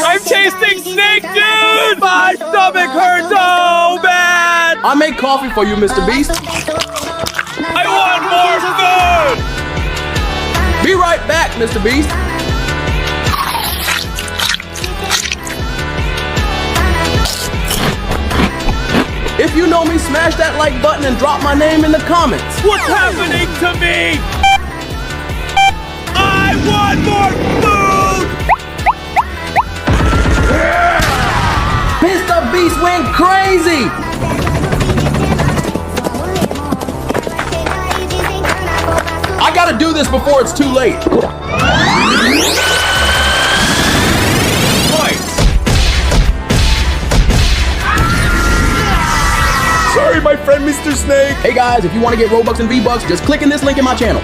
I'm tasting snake, dude! My stomach hurts so bad! I make coffee for you, Mr. Beast. I want more food! Be right back, Mr. Beast. If you know me, smash that like button and drop my name in the comments. What's happening to me? I want more food! Mr. Beast went crazy! I gotta do this before it's too late. Sorry, my friend, Mr. Snake. Hey guys, if you want to get Robux and V-Bucks, just click in this link in my channel.